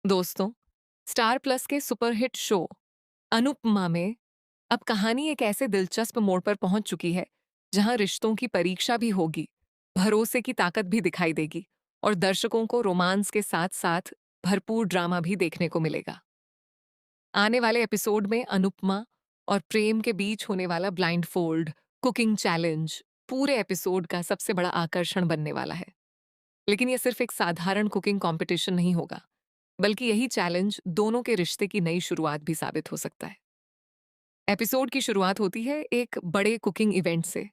दोस्तों, star plus के superhit show Anupama में अब कहानी एक ऐसे दिलचस्प मोड़ पर पहुंच चुकी है जहां रिश्तों की परीक्षा भी होगी, भरोसे की ताकत भी दिखाई देगी और दर्शकों को रोमांस के साथ साथ भरपूर ड्रामा भी देखने को मिलेगा। आने वाले एपिसोड में अनुपमा और प्रेम के बीच होने वाला ब्लाइंड फोल्ड कुकिंग चैलेंज पूरे एपिसोड का सबसे बड़ा आकर्षण बनने वाला है। लेकिन यह सिर्फ एक साधारण कुकिंग कंपटीशन नहीं होगा, बल्कि यही चैलेंज दोनों के रिश्ते की नई शुरुआत भी साबित हो सकता है। एपिसोड की शुरुआत होती है एक बड़े कुकिंग इवेंट से,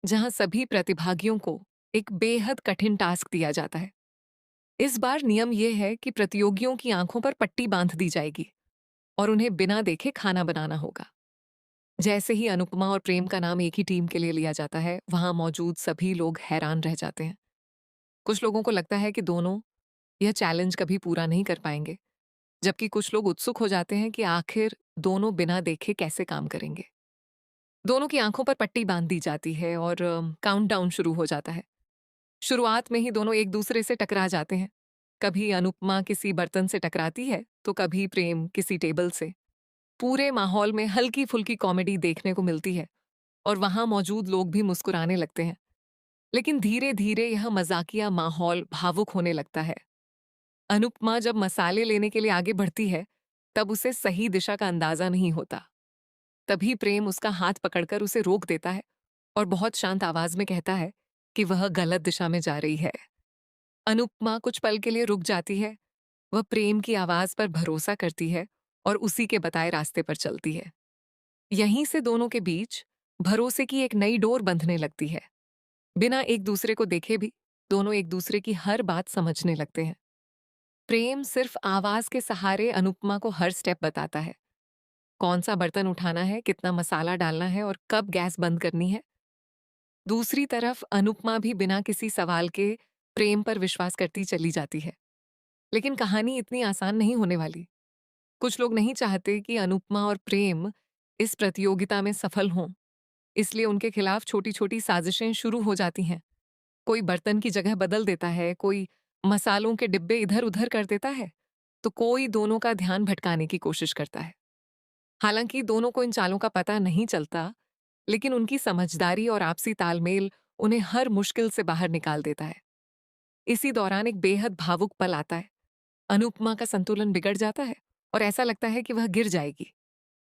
जहां सभी प्रतिभागियों को एक बेहद कठिन टास्क दिया जाता है। इस बार नियम यह है कि प्रतियोगियों की आंखों पर पट्टी बांध दी जाएगी और उन्हें बिना देखे खाना बनाना होगा। जैसे ही अनुपमा और प्रेम का नाम एक ही टीम के लिए लिया जाता है, वहां मौजूद सभी लोग हैरान रह जाते हैं। कुछ लोगों को लगता है कि दोनों यह चैलेंज कभी पूरा नहीं कर पाएंगे, जबकि कुछ लोग उत्सुक हो जाते हैं कि आखिर दोनों बिना देखे कैसे काम करेंगे। दोनों की आंखों पर पट्टी बांध दी जाती है और काउंटडाउन शुरू हो जाता है। शुरुआत में ही दोनों एक दूसरे से टकरा जाते हैं। कभी अनुपमा किसी बर्तन से टकराती है, तो कभी प्रेम किसी टेबल से। पूरे माहौल में हल्की-फुल्की कॉमेडी देखने को मिलती है और वहां मौजूद लोग भी मुस्कुराने लगते हैं। लेकिन धीरे-धीरे यह मजाकिया माहौल भावुक होने लगता है। अनुपमा जब मसाले लेने के लिए आगे बढ़ती है, तब उसे सही दिशा का अंदाजा नहीं होता। तभी प्रेम उसका हाथ पकड़कर उसे रोक देता है और बहुत शांत आवाज में कहता है कि वह गलत दिशा में जा रही है। अनुपमा कुछ पल के लिए रुक जाती है। वह प्रेम की आवाज पर भरोसा करती है और उसी के बताए रास्ते पर चलती है। यहीं से दोनों के बीच भरोसे की एक नई डोर बंधने लगती है। बिना एक दूसरे को देखे भी दोनों एक दूसरे की हर बात समझने लगते हैं। प्रेम सिर्फ आवाज के सहारे अनुपमा को हर स्टेप बताता है। कौन सा बर्तन उठाना है, कितना मसाला डालना है और कब गैस बंद करनी है। दूसरी तरफ अनुपमा भी बिना किसी सवाल के प्रेम पर विश्वास करती चली जाती है। लेकिन कहानी इतनी आसान नहीं होने वाली। कुछ लोग नहीं चाहते कि अनुपमा और प्रेम इस प्रतियोगिता में सफल हों, इसलिए उनके खिलाफ छोटी-छोटी साजिशें शुरू हो जाती हैं। कोई बर्तन की जगह बदल देता है, कोई मसालों के डिब्बे इधर-उधर कर देता है, तो कोई दोनों का ध्यान भटकाने की कोशिश करता है। हालांकि दोनों को इन चालों का पता नहीं चलता, लेकिन उनकी समझदारी और आपसी तालमेल उन्हें हर मुश्किल से बाहर निकाल देता है। इसी दौरान एक बेहद भावुक पल आता है। अनुपमा का संतुलन बिगड़ जाता है और ऐसा लगता है कि वह गिर जाएगी।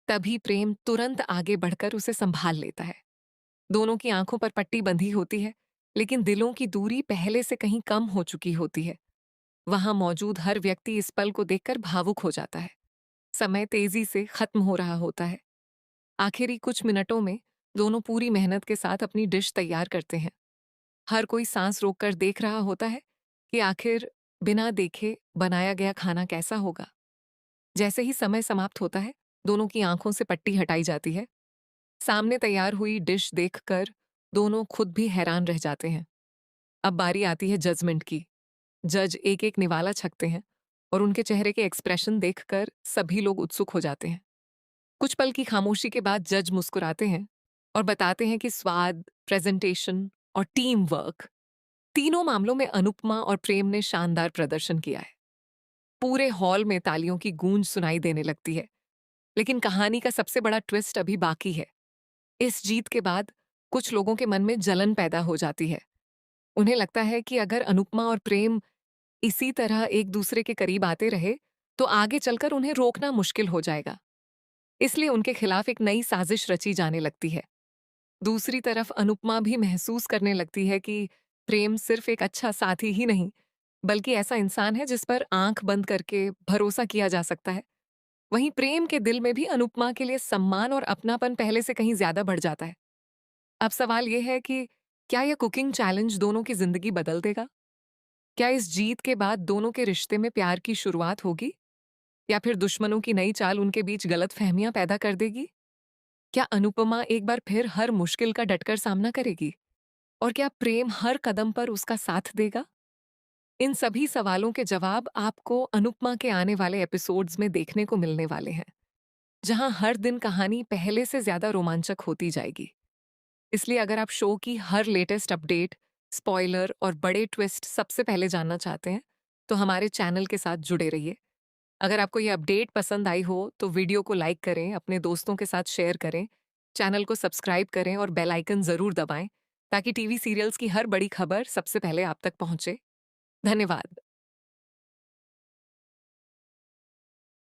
तभी प्रेम तुरंत आगे बढ़कर उसे संभाल लेता है। दोनों की आंखों पर पट्टी बंधी होती है, लेकिन दिलों की दूरी पहले से कहीं कम हो चुकी होती है। वहां मौजूद हर व्यक्ति इस पल को देखकर भावुक हो जाता है। समय तेजी से खत्म हो रहा होता है। आखिरी कुछ मिनटों में दोनों पूरी मेहनत के साथ अपनी डिश तैयार करते हैं। हर कोई सांस रोककर देख रहा होता है कि आखिर बिना देखे बनाया गया खाना कैसा होगा। जैसे ही समय समाप्त होता है, दोनों की आंखों से पट्टी हटाई जाती है। सामने तैयार हुई डिश देखकर दोनों खुद भी हैरान रह जाते हैं। अब बारी आती है जजमेंट की। जज एक-एक निवाला छकते हैं और उनके चेहरे के एक्सप्रेशन देखकर सभी लोग उत्सुक हो जाते हैं। कुछ पल की खामोशी के बाद जज मुस्कुराते हैं और बताते हैं कि स्वाद, प्रेजेंटेशन और टीम वर्क, तीनों मामलों में अनुपमा और प्रेम ने शानदार प्रदर्शन किया है। पूरे हॉल में तालियों की गूंज सुनाई देने लगती है। लेकिन कहानी का सबसे बड़ा ट्विस्ट अभी बाकी है। इस जीत के बाद कुछ लोगों के मन में जलन पैदा हो जाती है। उन्हें लगता है कि अगर अनुपमा और प्रेम इसी तरह एक दूसरे के करीब आते रहे, तो आगे चलकर उन्हें रोकना मुश्किल हो जाएगा। इसलिए उनके खिलाफ एक नई साजिश रची जाने लगती है। दूसरी तरफ अनुपमा भी महसूस करने लगती है कि प्रेम सिर्फ एक अच्छा साथी ही नहीं, बल्कि ऐसा इंसान है जिस पर आंख बंद करके भरोसा किया जा सकता है। वहीं प्रेम के दिल में भी अनुपमा के लिए सम्मान और अपनापन पहले से कहीं ज्यादा बढ़ जाता है। अब सवाल यह है कि क्या यह कुकिंग चैलेंज दोनों की जिंदगी बदल देगा? क्या इस जीत के बाद दोनों के रिश्ते में प्यार की शुरुआत होगी, या फिर दुश्मनों की नई चाल उनके बीच गलतफहमियां पैदा कर देगी? क्या अनुपमा एक बार फिर हर मुश्किल का डटकर सामना करेगी? और क्या प्रेम हर कदम पर उसका साथ देगा? इन सभी सवालों के जवाब आपको अनुपमा के आने वाले एपिसोड्स में देखने को मिलने वाले हैं, जहां हर दिन कहानी पहले से ज्यादा रोमांचक होती जाएगी। इसलिए अगर आप शो की हर लेटेस्ट अपडेट, स्पॉइलर और बड़े ट्विस्ट सबसे पहले जानना चाहते हैं, तो हमारे चैनल के साथ जुड़े रहिए अगर आपको ये अपडेट पसंद आई हो तो वीडियो को लाइक करें, अपने दोस्तों के साथ शेयर करें, चैनल को सब्सक्राइब करें और बेल आइकन ज़रूर दबाएं ताकि टीवी सीरियल्स की हर बड़ी खबर सबसे पहले आप तक पहुंचे। धन्यवाद।